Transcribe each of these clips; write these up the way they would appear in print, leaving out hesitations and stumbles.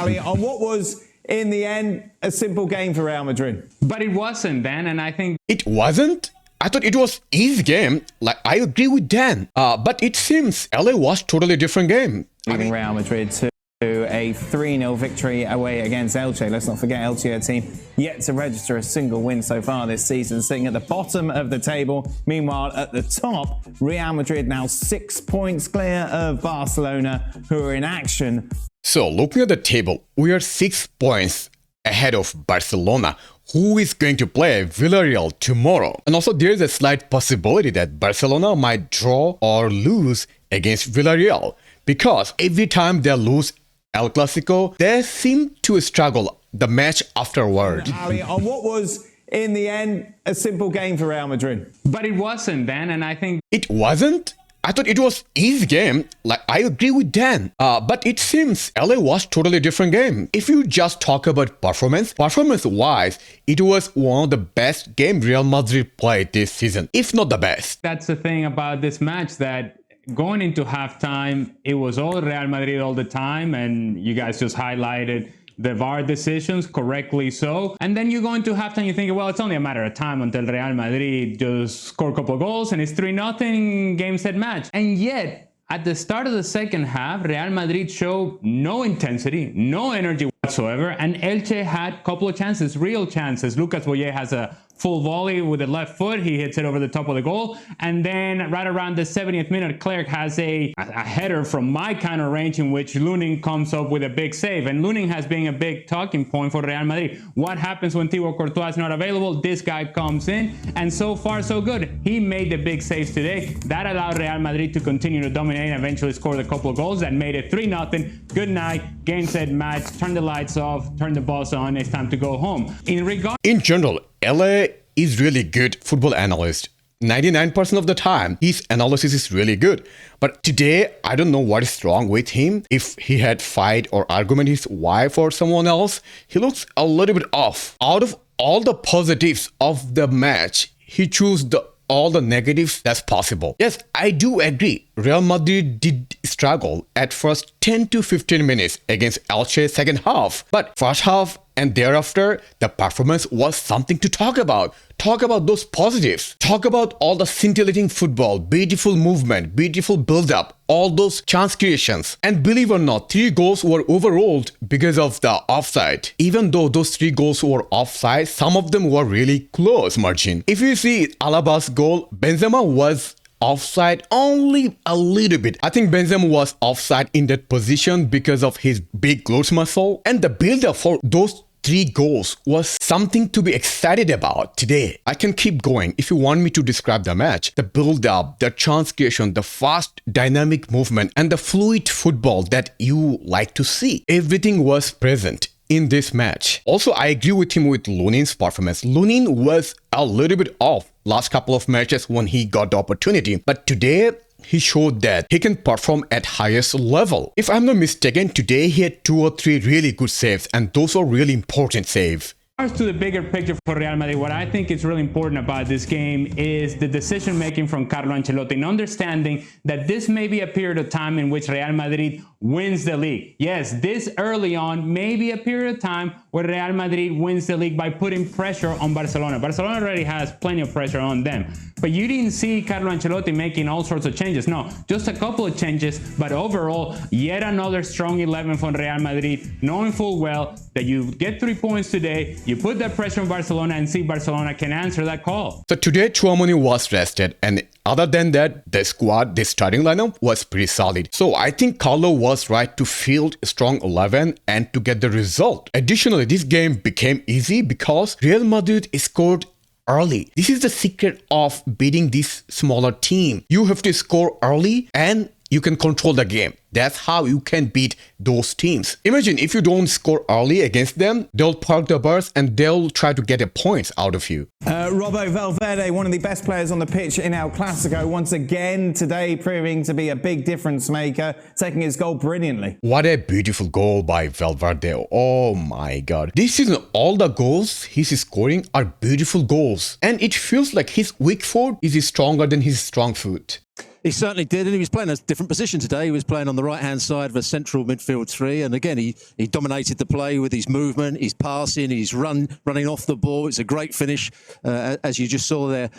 Ali, on what was, in the end, a simple game for Real Madrid. But it wasn't, Dan, and I think... It wasn't? I thought it was easy game. Like, I agree with Dan. But it seems LA was totally different game. Leading Real Madrid to a 3-0 victory away against Elche. Let's not forget Elche, a team yet to register a single win so far this season, sitting at the bottom of the table. Meanwhile, at the top, Real Madrid now 6 points clear of Barcelona, who are in action. So, looking at the table, we are 6 points ahead of Barcelona, who is going to play Villarreal tomorrow. And also, there is a slight possibility that Barcelona might draw or lose against Villarreal, because every time they lose El Clasico, they seem to struggle the match afterward. Ali, on what was, in the end, a simple game for Real Madrid. But it wasn't, Dan, and I think... It wasn't? I thought it was easy game. Like, I agree with Dan. But it seems LA was totally different game. If you just talk about performance-wise, it was one of the best game Real Madrid played this season, if not the best. That's the thing about this match, that going into halftime, it was all Real Madrid all the time, and you guys just highlighted the VAR decisions, correctly so. And then you go into halftime, you think, well, it's only a matter of time until Real Madrid just score a couple of goals and it's 3-0 game, set, match. And yet, at the start of the second half, Real Madrid showed no intensity, no energy whatsoever, and Elche had a couple of chances, real chances. Lucas Boyer has a full volley with the left foot. He hits it over the top of the goal. And then right around the 70th minute, Clerc has a header from my kind of range in which Lunin comes up with a big save. And Lunin has been a big talking point for Real Madrid. What happens when Thibaut Courtois is not available? This guy comes in, and so far so good. He made the big saves today. That allowed Real Madrid to continue to dominate and eventually scored a couple of goals that made it 3-0. Good night, game, set, match, turn the lights off, turn the bus on, it's time to go home. In general, LA is really good football analyst. 99% of the time, his analysis is really good. But today, I don't know what is wrong with him. If he had fight or argument with his wife or someone else, he looks a little bit off. Out of all the positives of the match, he chose all the negatives that's possible. Yes, I do agree. Real Madrid did struggle at first 10 to 15 minutes against Elche second half. But first half and thereafter, the performance was something to talk about. Talk about those positives. Talk about all the scintillating football, beautiful movement, beautiful build-up, all those chance creations. And believe it or not, 3 goals were overruled because of the offside. Even though those 3 goals were offside, some of them were really close margin. If you see Alaba's goal, Benzema was offside only a little bit. I think Benzema was offside in that position because of his big glutes muscle. And the build-up for those 3 goals was something to be excited about today. I can keep going if you want me to describe the match. The build-up, the chance creation, the fast dynamic movement, and the fluid football that you like to see. Everything was present in this match. Also, I agree with him with Lunin's performance. Lunin was a little bit off last couple of matches when he got the opportunity. But today, he showed that he can perform at highest level. If I'm not mistaken, today he had 2 or 3 really good saves, and those are really important saves. As to the bigger picture for Real Madrid, what I think is really important about this game is the decision-making from Carlo Ancelotti, and understanding that this may be a period of time in which Real Madrid wins the league. Yes, this early on may be a period of time where Real Madrid wins the league by putting pressure on Barcelona. Barcelona already has plenty of pressure on them. But you didn't see Carlo Ancelotti making all sorts of changes. No, just a couple of changes, but overall, yet another strong 11 from Real Madrid, knowing full well that you get 3 points today, you put that pressure on Barcelona and see Barcelona can answer that call. So today, Tchouaméni was rested, and other than that, the squad, the starting lineup was pretty solid. So I think Carlo was right to field a strong 11 and to get the result. Additionally, this game became easy because Real Madrid scored early. This is the secret of beating this smaller team. You have to score early and you can control the game. That's how you can beat those teams. Imagine if you don't score early against them, they'll park the bus and they'll try to get a points out of you. Fede Valverde, one of the best players on the pitch in El Clasico, once again today proving to be a big difference maker, taking his goal brilliantly. What a beautiful goal by Valverde. Oh my God. This season, all the goals he's scoring are beautiful goals. And it feels like his weak foot is stronger than his strong foot. He certainly did, and he was playing a different position today. He was playing on the right-hand side of a central midfield three, and again, he dominated the play with his movement, his passing, his running off the ball. It's a great finish, as you just saw there.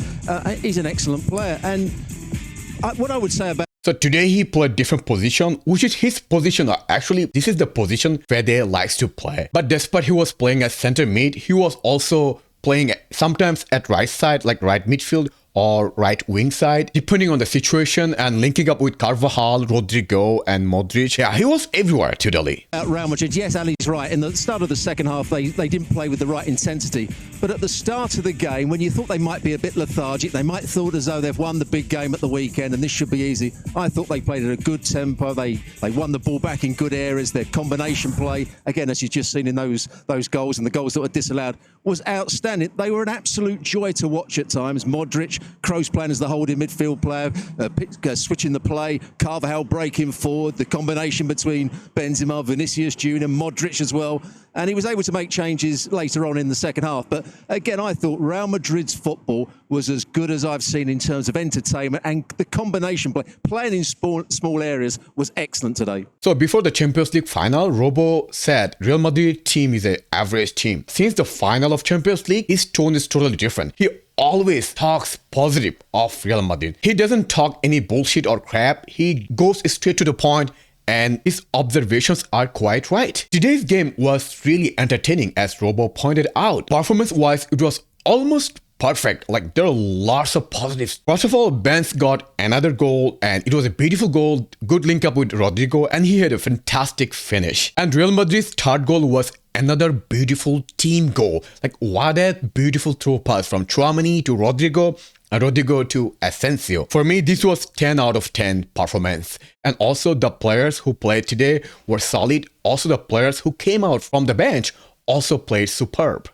He's an excellent player, and what I would say about So today he played different position, which is his position. Actually, this is the position Fede likes to play. But despite he was playing as center mid, he was also playing sometimes at right side, like right midfield, or right wing side, depending on the situation, and linking up with Carvajal, Rodrygo, and Modric. Yeah, he was everywhere today. Real Madrid, yes, Ali's right. In the start of the second half, they didn't play with the right intensity. But at the start of the game, when you thought they might be a bit lethargic, they might have thought as though they've won the big game at the weekend and this should be easy. I thought they played at a good tempo. They won the ball back in good areas. Their combination play, again, as you've just seen in those goals and the goals that were disallowed, was outstanding. They were an absolute joy to watch at times. Modric, Kroos playing as the holding midfield player, switching the play, Carvajal breaking forward, the combination between Benzema, Vinicius Jr., Modric as well. And he was able to make changes later on in the second half. But again, I thought Real Madrid's football was as good as I've seen in terms of entertainment, and the combination play, playing in small areas, was excellent today. So before the Champions League final, Robo said Real Madrid team is an average team. Since the final of Champions League, his tone is totally different. He always talks positive of Real Madrid. He doesn't talk any bullshit or crap. He goes straight to the point, and his observations are quite right. Today's game was really entertaining, as Robo pointed out. Performance-wise, it was almost perfect. Like, there are lots of positives. First of all, Benz got another goal, and it was a beautiful goal. Good link up with Rodrygo, and he had a fantastic finish. And Real Madrid's third goal was another beautiful team goal. Like, what a beautiful throw pass from Tchouaméni to Rodrygo, and Rodrygo to Asensio. For me, this was 10 out of 10 performance. And also, the players who played today were solid. Also, the players who came out from the bench also played superb.